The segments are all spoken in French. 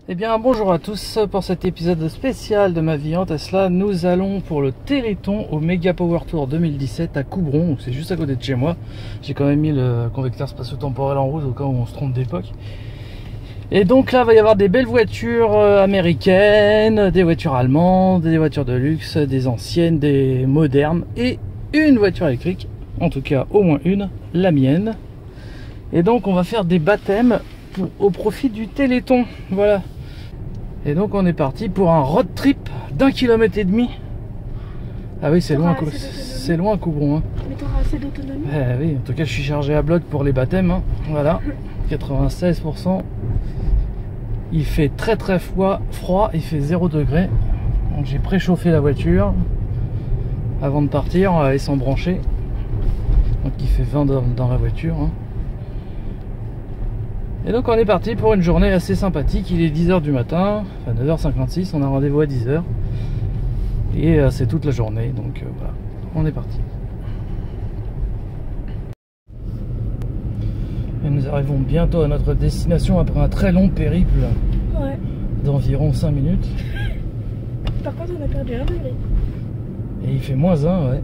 Eh bien bonjour à tous, pour cet épisode spécial de ma vie en Tesla, nous allons pour le Téléthon au Mega Power Tour 2017 à Coubron, c'est juste à côté de chez moi. J'ai quand même mis le convecteur spatio-temporel en rouge au cas où on se trompe d'époque. Et donc là il va y avoir des belles voitures américaines, des voitures allemandes, des voitures de luxe, des anciennes, des modernes et une voiture électrique, en tout cas au moins une, la mienne. Et donc on va faire des baptêmes au profit du Téléthon, voilà. Et donc on est parti pour un road trip d'1,5 km. Ah oui, c'est loin, c'est loin Coubron. Hein. Mais t'auras assez d'autonomie. Oui, en tout cas je suis chargé à bloc pour les baptêmes. Hein. Voilà, 96%. Il fait très froid, il fait 0 degré. Donc j'ai préchauffé la voiture avant de partir et sans brancher. Donc il fait 20 dans la voiture. Hein. Et donc on est parti pour une journée assez sympathique. Il est 10h du matin, enfin 9h56, on a rendez-vous à 10h. Et c'est toute la journée, donc voilà, on est parti. Et nous arrivons bientôt à notre destination après un très long périple d'environ 5 minutes. Par contre on a perdu 1 degré. Et il fait -1, ouais.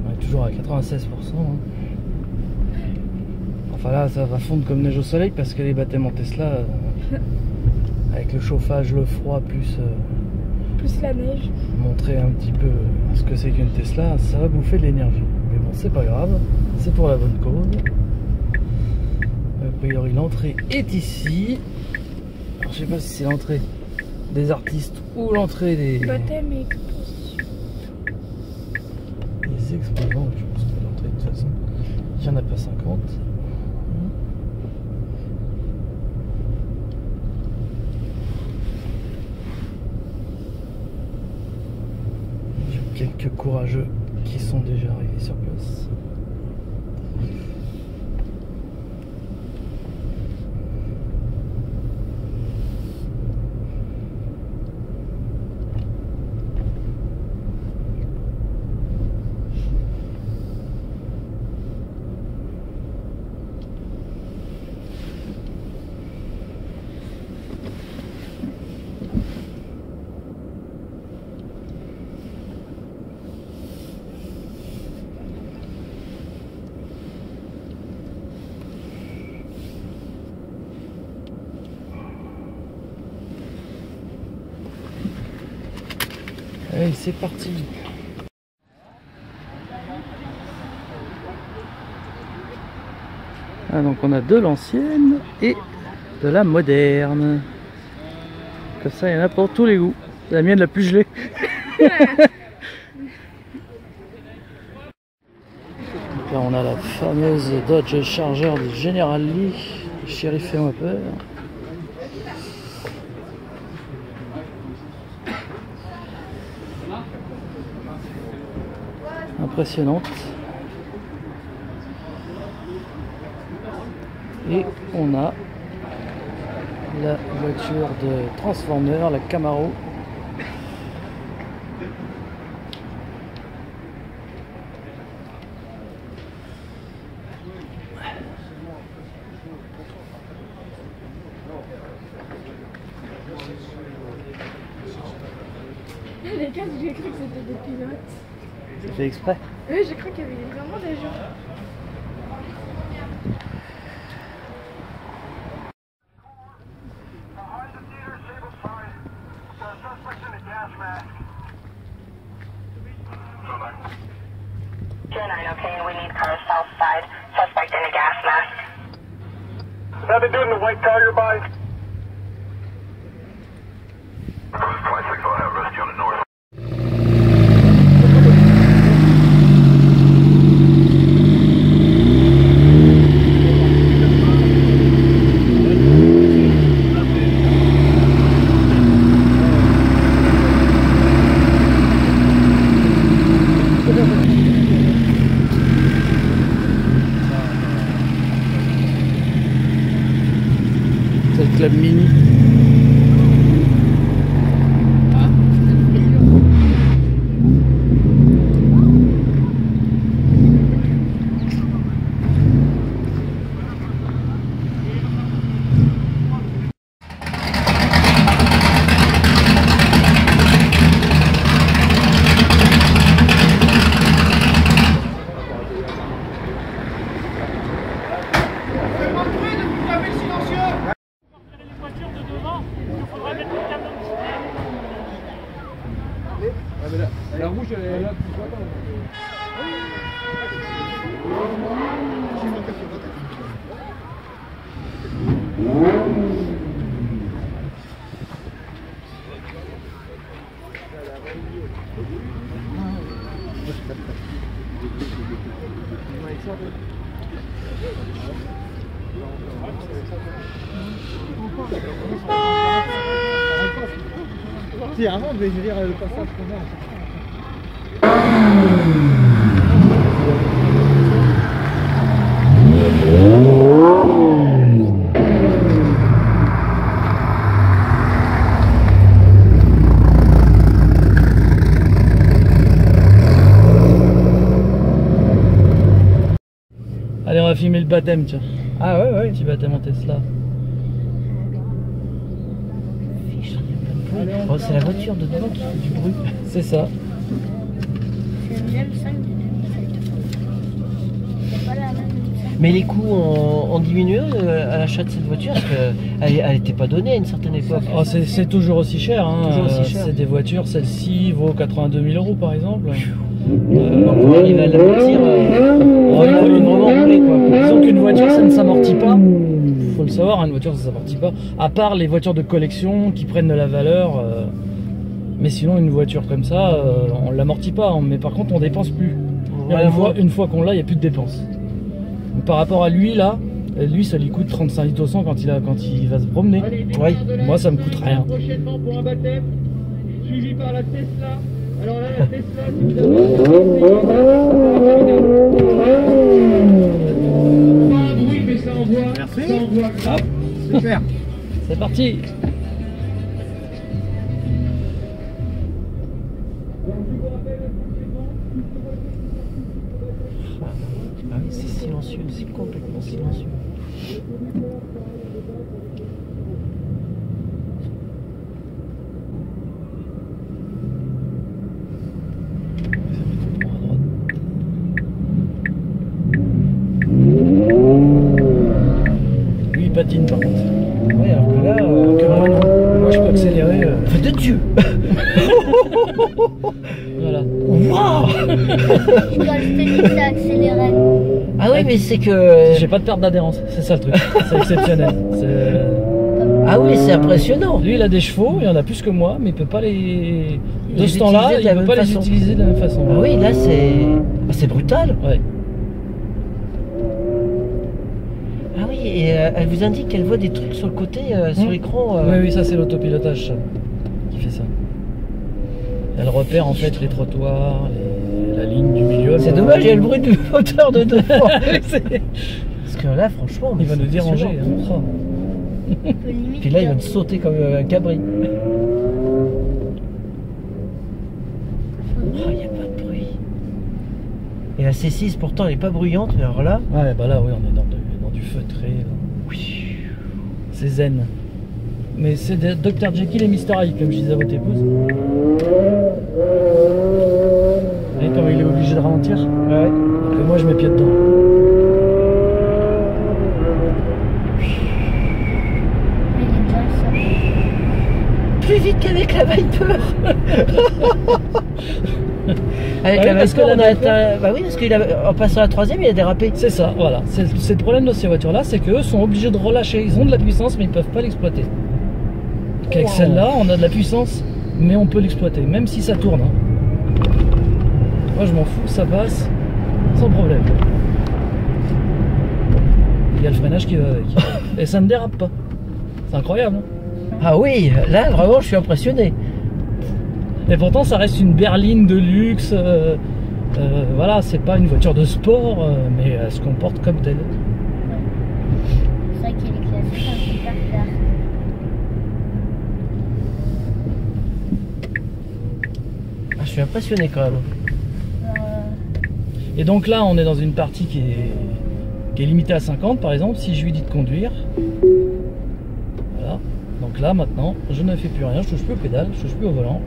On est toujours à 96%. Hein. Enfin là ça va fondre comme neige au soleil parce que les baptêmes en Tesla avec le chauffage, le froid plus la neige, montrer un petit peu ce que c'est qu'une Tesla, ça va bouffer de l'énergie, mais bon c'est pas grave, c'est pour la bonne cause. A priori l'entrée est ici. Alors, je sais pas si c'est l'entrée des artistes ou l'entrée des baptêmes et expositions. Les exposants, je pense que l'entrée de toute façon il n'y en a pas 50. Quelques courageux qui sont déjà arrivés sur place. Allez, c'est parti. Ah, donc on a de l'ancienne et de la moderne. Comme ça, il y en a pour tous les goûts. C'est la mienne la plus gelée. Donc là, on a la fameuse Dodge Charger de General Lee. Chéri, fais-moi peur. Impressionnante. Et on a la voiture de Transformer, la Camaro. Les gars, j'ai cru que c'était des pilotes. C'est fait exprès. Oui, j'ai cru qu'il y avait vraiment des gens. Okay, we need car south side. Suspect in a gas mask. Is that the dude in the white car you're by? C'est le club mini. La rouge, elle est là, tu vois pas. Si, avant, je vais dire le passage qu'on a. Allez, on va filmer le baptême, tiens. Ah ouais, ouais. Petit baptême en Tesla. Oh, c'est la voiture de devant qui fait du bruit. C'est ça. C'est le même 5 du 2007. C'est pas la même 5. Mais les coûts ont diminué à l'achat de cette voiture parce qu'elle n'était pas donnée à une certaine époque. Oh, c'est toujours aussi cher. Hein. Toujours aussi cher. C'est des voitures, celle-ci vaut 82 000 € par exemple. Donc pour arriver à l'amortir, il faut vraiment rouler quoi. Disons qu'une voiture ça ne s'amortit pas. Faut le savoir, hein, une voiture ça s'amortit pas. À part les voitures de collection qui prennent de la valeur. Mais sinon une voiture comme ça, on l'amortit pas. Mais par contre on dépense plus. Ouais, Une fois qu'on l'a, il n'y a plus de dépenses. Donc, par rapport à lui là, lui ça lui coûte 35 litres au 100 quand il va se promener. Oui. Moi ça me coûte rien. Prochainement pour un baptême, suivi par la Tesla. Alors là, la Tesla, si vous pas un bruit, mais ça envoie. Merci. Ça envoie. Super. C'est parti. Ah oui, c'est silencieux, c'est complètement silencieux. Lui il patine par contre. Ouais, alors que là, Que moi non. Moi je peux accélérer. feu de Dieu. Voilà. Waouh. Tu dois le tenir, ça accéléré. Ah oui, mais c'est que... J'ai pas de perte d'adhérence, c'est ça le truc. C'est exceptionnel. Ah oui, c'est impressionnant. Lui il a des chevaux, il en a plus que moi, mais il peut pas les. De Les ce temps-là, utiliser de il la peut même pas les façon. utiliser de la même façon. Ah oui, là c'est brutal. Ouais. Ah oui, et elle vous indique qu'elle voit des trucs sur le côté, sur l'écran. Oui, oui, ça c'est l'autopilotage ça, qui fait ça. Elle repère en fait les trottoirs, la ligne du milieu. C'est dommage, il y a le bruit du moteur de devant. C'est- Parce que là, franchement, Il va nous c'est déranger. impressionnant. Hein. Puis là, il va me sauter comme un cabri. Oh, il n'y a pas de bruit. Et la C6, pourtant, elle n'est pas bruyante, mais alors là... Ouais, bah là, oui, on est dans du feutré. là. C'est zen. Mais c'est Dr Jekyll et Mr Hyde, comme je disais à votre épouse. Et comme il est obligé de ralentir. Ouais. Donc moi, je mets pied dedans. Mais il est déjà sorti. Plus vite qu'avec la Viper. Avec Ah oui, la parce que Viper, la on a Viper- atteint... Bah oui, parce qu'en passant à la troisième, il a dérapé. C'est ça, voilà. C'est le problème de ces voitures-là, c'est qu'eux sont obligés de relâcher. Ils ont de la puissance, mais ils peuvent pas l'exploiter. Qu'avec Wow. celle-là, on a de la puissance, mais on peut l'exploiter, même si ça tourne. Hein. Moi, je m'en fous, ça passe sans problème. Il y a le freinage qui va avec. Et ça ne dérape pas. C'est incroyable. Hein. Ah oui, là, vraiment, je suis impressionné. Et pourtant, ça reste une berline de luxe. Voilà, c'est pas une voiture de sport, mais elle se comporte comme telle. C'est vrai qu'il est classé comme super tard. Ah, je suis impressionné quand même. Et donc là, on est dans une partie qui est limitée à 50, par exemple, si je lui dis de conduire. Voilà. Donc là, maintenant, je ne fais plus rien, je touche plus aux pédales, je touche plus au volant.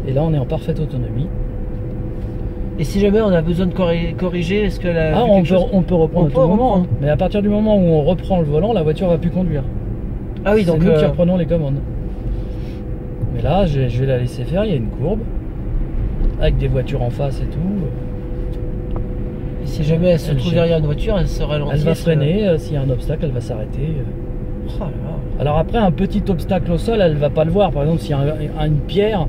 Et là, on est en parfaite autonomie. Et si jamais on a besoin de corriger, est-ce que la... Ah, on peut reprendre On à peut tout moment. reprendre. Mais à partir du moment où on reprend le volant, la voiture va plus conduire. Ah oui, C'est donc... nous qui reprenons les commandes. Et là, je vais la laisser faire, il y a une courbe, avec des voitures en face et tout. Et si jamais elle se trouve derrière une voiture, elle se ralentit. Elle va freiner, s'il y a un obstacle, elle va s'arrêter. Oh là là. Alors après, un petit obstacle au sol, elle va pas le voir. Par exemple, s'il y a une pierre,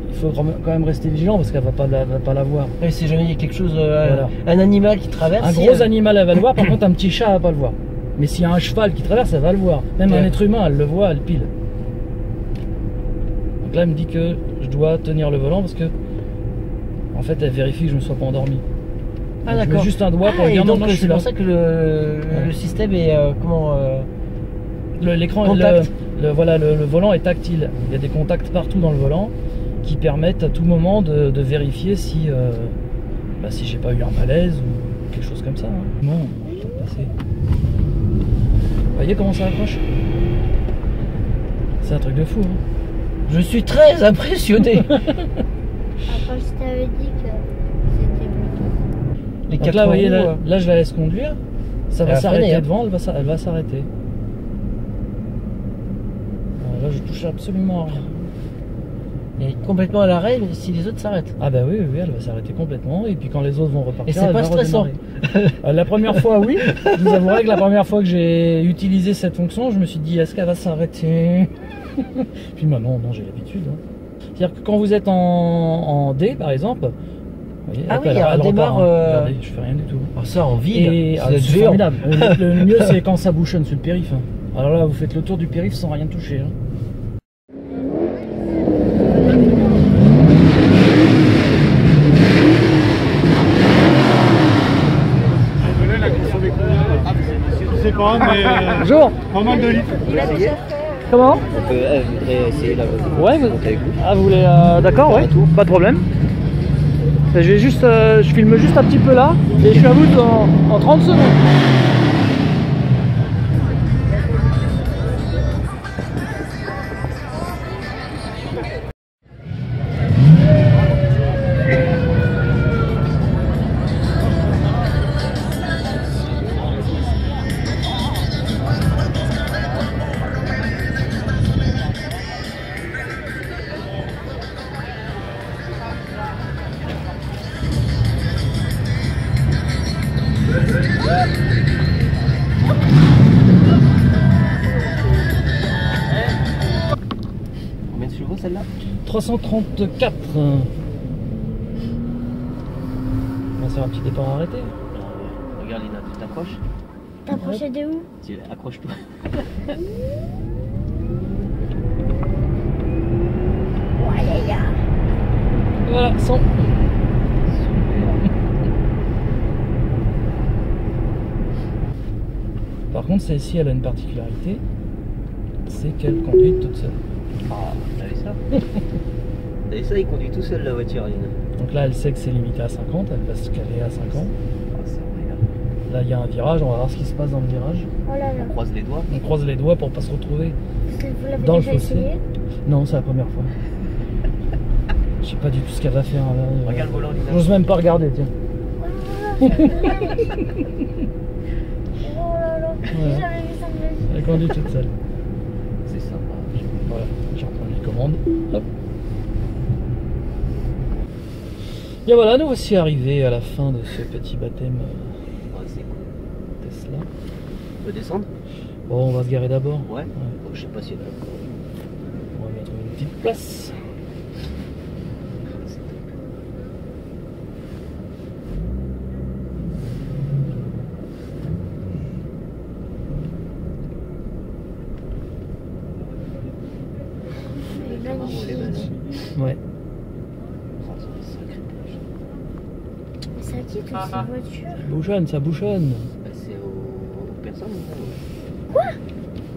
il faut quand même rester vigilant parce qu'elle va pas la voir. Et si jamais il y a quelque chose, Voilà. un animal qui traverse. Un gros animal, elle va le voir. Par contre, un petit chat, elle va pas le voir. Mais s'il y a un cheval qui traverse, elle va le voir. Même un être humain, elle le voit, elle pile. Donc là, elle me dit que je dois tenir le volant parce que, en fait, elle vérifie que je ne me sois pas endormi. Ah Donc, je mets d'accord. juste un doigt pour et dire non, donc non, je suis c'est là. pour ça que le système est L'écran, contact. voilà, le volant est tactile. Il y a des contacts partout dans le volant qui permettent à tout moment de vérifier si, si j'ai pas eu un malaise ou quelque chose comme ça. Hein. Non, je suis passé. Vous voyez comment ça accroche? C'est un truc de fou. Hein. Je suis très impressionné. Après, je t'avais dit que c'était Bluetooth. Les Donc quatre là, vous voyez, roues, là, je la laisse conduire. Ça Elle va va s'arrêter freiner, hein. devant, elle va s'arrêter. Là, je touche absolument à rien. elle est complètement à l'arrêt mais si les autres s'arrêtent. Ah bah oui, elle va s'arrêter complètement. Et puis quand les autres vont repartir, Et c'est elle pas va stressant. redémarrer. La première fois, oui. Je vous avouerai que la première fois que j'ai utilisé cette fonction, je me suis dit, est-ce qu'elle va s'arrêter? Puis maintenant, non, j'ai l'habitude. Hein. C'est-à-dire que quand vous êtes en D, par exemple, vous voyez, Ah hop, oui, elle repart, démarre, hein. Regardez, je fais rien du tout. Alors ça en ville, Et c'est c'est géant. formidable. Le mieux, c'est quand ça bouchonne sur le périph'. Hein. Alors là, vous faites le tour du périph' sans rien toucher. Hein. Je sais pas, mais Bonjour. pas mal de litres. Comment? Elle voudrait essayer la Ouais, vous voulez. D'accord, ouais, pas de problème. Je filme juste un petit peu là et je suis à vous en 30 secondes. Combien de chevaux celle-là? 334. On va faire un petit départ arrêté. Regarde Lina, tu t'approches? T'approchais de où? Accroche-toi. Ouais, les gars. Voilà, 100. Par contre, celle-ci, elle a une particularité, c'est qu'elle conduit toute seule. Ah, t'as vu ça? T'as vu ça, il conduit tout seul la voiture, Lina. Donc là, elle sait que c'est limité à 50, elle va se caler à 50. Ah, c'est vrai. Là, il y a un virage, on va voir ce qui se passe dans le virage. Oh là là. On croise les doigts. On croise les doigts pour pas se retrouver. Vous l'avez Dans le déjà fossé. essayé? Non, c'est la première fois. Je sais pas du tout ce qu'elle va faire. Là. Regarde le volant, Lina. J'ose même pas regarder, tiens. Oh là là. J'ai jamais vu ça de ma vie. Elle conduit toute seule. C'est sympa. Voilà, je reprends les commandes. Hop. Bien voilà, nous voici arrivés à la fin de ce petit baptême Ouais, c'est cool. Tesla. On peut descendre? Bon, on va se garer d'abord. Ouais. Bon, je sais pas si elle a. On va mettre une petite place. Elle est magnifique. Ouais. Mais c'est à qui toutes ces voitures? Bouchonne, ça bouchonne. C'est aux personnes. Quoi?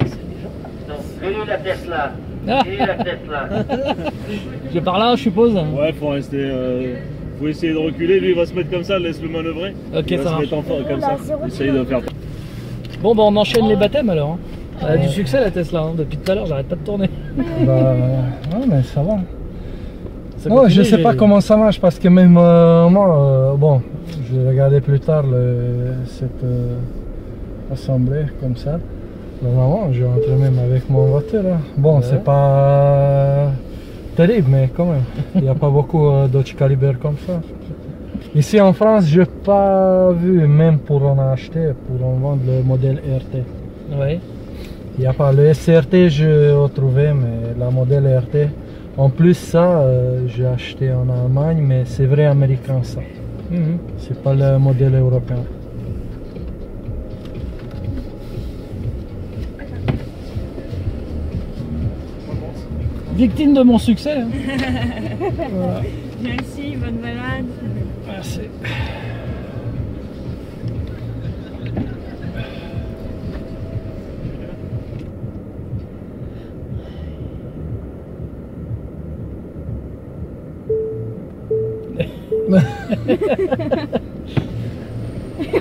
C'est des gens. Non, j'ai eu la Tesla. Ah, J'ai eu la Tesla. je pars là, je suppose. Ouais, faut rester. Faut essayer de reculer. Lui, il va se mettre comme ça, laisse-le manœuvrer. Ok, Il va ça se marche. mettre en comme ça. Essaye de faire. Bon, bah on enchaîne les baptêmes alors. Hein. Elle a du succès la Tesla, hein. Depuis tout à l'heure, j'arrête pas de tourner. Bah, ouais, mais ça va. Ça Non, continue, je sais pas j'ai- comment ça marche parce que même moi, bon, je vais regarder plus tard cette assemblée comme ça. Normalement, je rentre même avec mon voiture. Hein. Bon, Ouais. c'est pas terrible, mais quand même. Il n'y a pas beaucoup d'autres calibres comme ça. Ici en France, je n'ai pas vu, même pour en acheter, pour en vendre le modèle RT. Ouais. Il n'y a pas le SRT, je l'ai trouvé, mais la modèle RT. En plus, ça, j'ai acheté en Allemagne, mais c'est vrai américain ça. C'est pas le modèle européen. Victime de mon succès. Hein. Voilà. Merci, bonne balade. Merci.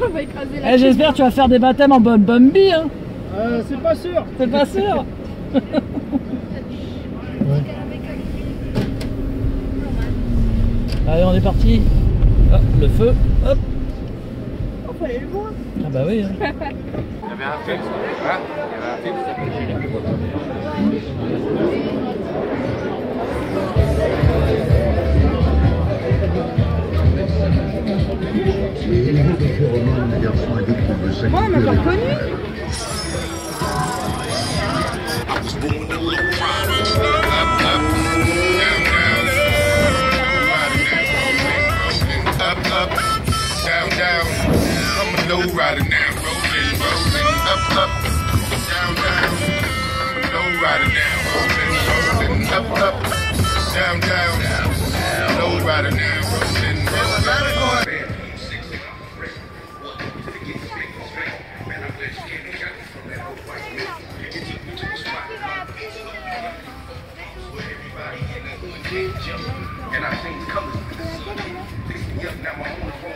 On va écraser la J'espère que tu vas faire des baptêmes en bonne Bumby. Hein. C'est pas sûr. C'est pas sûr. Allez, on est parti. Hop, le feu. Hop. Oh, fallait le voir. Ah bah oui. Hein. Moi, on m'a pas reconnu. Low rider now, rolling, rolling, up, up, down, down. I'm a low rider now, rolling, rolling, up, up, down, down. Low rider now, rolling, rolling. And I seen colors. Now I'm on the phone.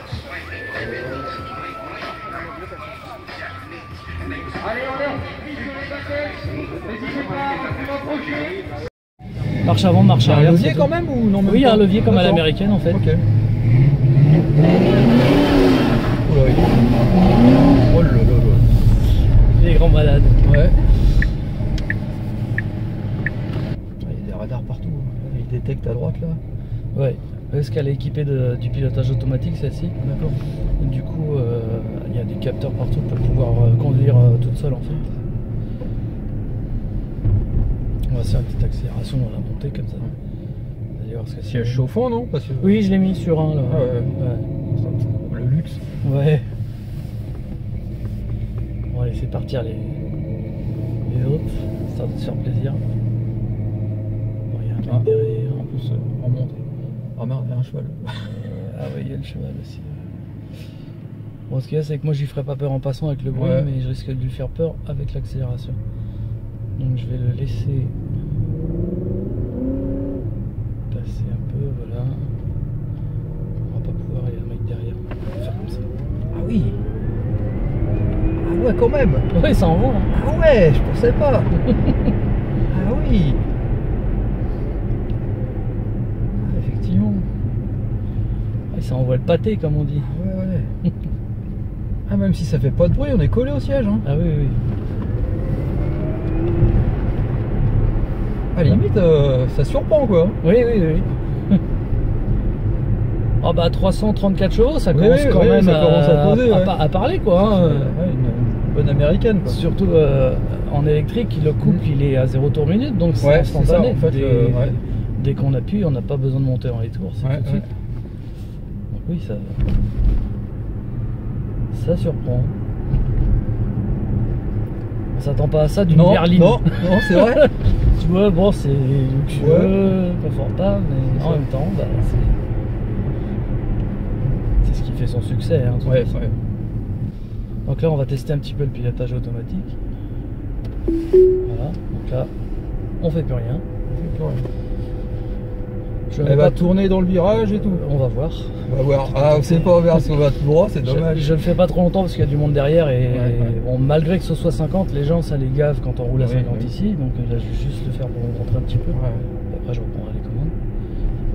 Marche avant, marche arrière. Un levier c'est quand tout. même ou non? Oui, il y a un levier comme à D'accord. l'américaine en fait. Ok. Oula, oui. Oh là là là. Les grands malades. Ouais. Il y a des radars partout. Il détecte à droite là. Ouais. Parce qu'elle est équipée du pilotage automatique celle-ci. D'accord. Du coup, il y a des capteurs partout pour pouvoir conduire toute seule en fait. On va faire une petite accélération dans la montée comme ça. D'ailleurs, ce que c'est. Siège chauffant, non? Parce que... Oui, je l'ai mis sur un là. Ah ouais. Le luxe. Ouais. On va laisser partir les autres, histoire de se faire plaisir. Bon, il y a un mec derrière. En plus, en montée. Ah merde, il y a un cheval. Ah ouais, il y a le cheval aussi. Bon, ce qu'il y a, c'est que moi, j'y ferai pas peur en passant avec le bruit, Ouais. mais je risque de lui faire peur avec l'accélération. Donc, je vais le laisser passer un peu, voilà. On va pas pouvoir, il y a un mec derrière. On va faire comme ça. Ah oui. Ah ouais, quand même. Ouais, ça envoie. Hein. Ah ouais, je pensais pas. Ah oui. Ah, effectivement. Ouais, ça envoie le pâté, comme on dit. Ouais, ouais. Ah, même si ça fait pas de bruit, on est collé au siège. Hein. Ah oui, oui. À la limite, ça surprend quoi. Oui, oui, oui. Oh bah 334 chevaux, ça Oui, commence oui, quand oui, même ça commence à poser, ouais. à parler quoi. Hein. Ouais, une bonne américaine quoi. Surtout en électrique, le couple il est à 0 tour minute, donc c'est Ouais, c'est ça, instantané. en fait, ouais. Dès qu'on appuie, on n'a pas besoin de monter dans les tours, c'est Ouais, tout de suite. ouais. Donc oui, ça surprend. On s'attend pas à ça d'une Non, berline. non, non, c'est vrai. Tu vois, bon, c'est luxueux, confortable, mais en même temps, bah, c'est ce qui fait son succès. Hein, de toute Ouais, façon. ouais. Donc là, on va tester un petit peu le pilotage automatique. Voilà, donc là, on fait plus rien. Je Elle vais va pas tourner dans le virage et tout. On va voir. On va voir. Ah, on sait pas vers si on va tout droit, c'est dommage. Je le fais pas trop longtemps parce qu'il y a du monde derrière et ouais. bon, malgré que ce soit 50, les gens ça les gave quand on roule à Oui, 50 oui. ici, donc là je vais juste le faire pour vous montrer un petit peu. Ouais. Après je reprendrai les commandes.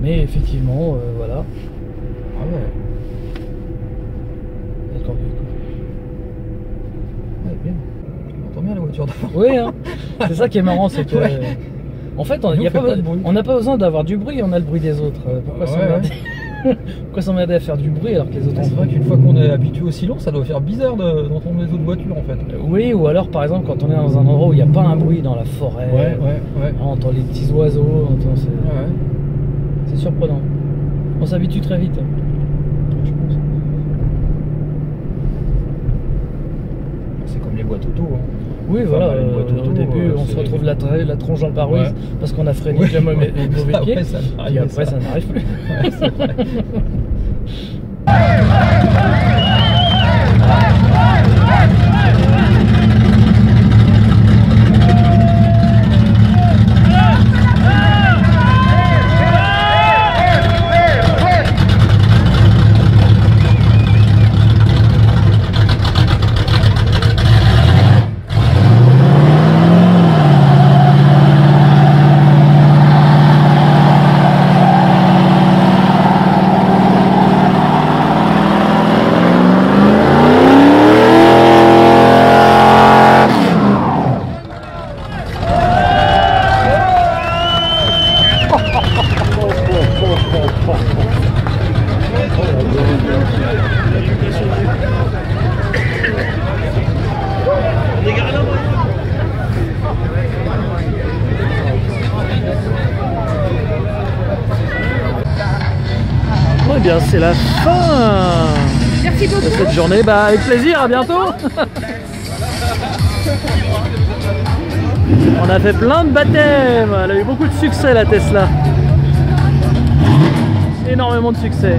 Mais effectivement, voilà. Ah ouais. D'accord, du coup. Ouais, bien. On entend bien la voiture devant. Oui, hein. C'est ça qui est marrant, c'est que Ouais. En fait, on Nous, n'a fait pas, pas de bruit. pas besoin d'avoir du bruit, on a le bruit des autres. Pourquoi s'emmerder Pourquoi s'emmerder à faire du bruit alors que les autres en C'est vrai font? qu'une fois qu'on est habitué au silence, ça doit faire bizarre d'entendre les autres voitures en fait. Oui, ou alors par exemple quand on est dans un endroit où il n'y a pas un bruit dans la forêt, Ouais. on entend les petits oiseaux, Ouais. c'est surprenant. On s'habitue très vite, je pense. C'est comme les boîtes auto. Hein. Oui, Enfin, voilà, une boîte auto, au début on se c'est- retrouve la tronche dans le pare-brise Ouais. parce qu'on a freiné Ouais. le mauvais pied, Après, ça puis n'arrive après ça n'arrive plus. Ouais, c'est vrai. Bon, eh bien, c'est la fin de cette journée. Bah, avec plaisir, à bientôt. On a fait plein de baptêmes. Elle a eu beaucoup de succès, la Tesla. Énormément de succès.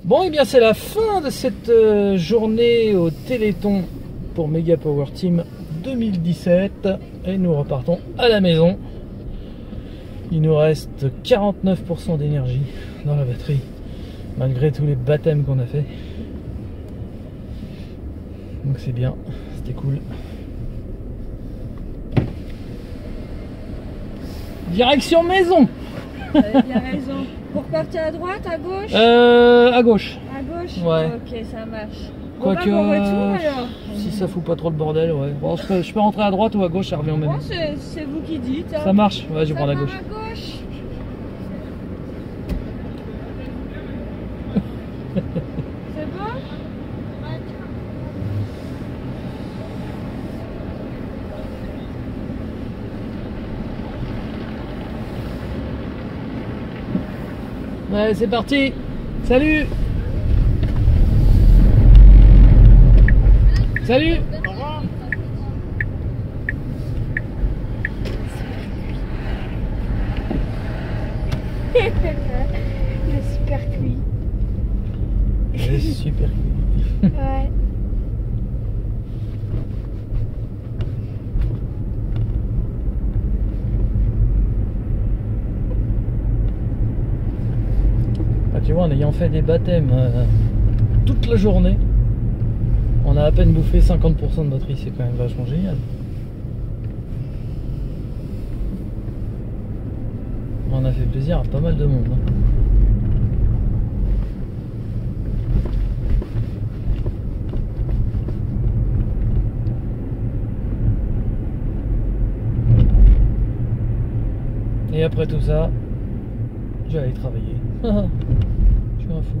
Bon, et bien, c'est la fin de cette journée au Téléthon pour Mega Power Team 2017. Et nous repartons à la maison. Il nous reste 49% d'énergie dans la batterie, malgré tous les baptêmes qu'on a fait. Donc c'est bien, c'était cool. Direction maison. Vous avez bien raison. Pour partir à droite, à gauche? À gauche. À gauche? Ouais. Ok, ça marche. Quoique, Bon retour alors. si ça fout pas trop le bordel, ouais. Bon, je peux rentrer à droite ou à gauche, ça revient au même. Bon, c'est vous qui dites. Hein. Ça marche, ouais, je vais Ça prendre à part gauche. à gauche. C'est bon? Ouais, c'est parti. Salut. Salut. Le super cuit. C'est super. Ouais. Ah, tu vois, en ayant fait des baptêmes toute la journée, on a à peine bouffé 50% de batterie, c'est quand même vachement génial. On a fait plaisir à pas mal de monde. Hein. Et après tout ça, je vais aller travailler. Je suis un fou.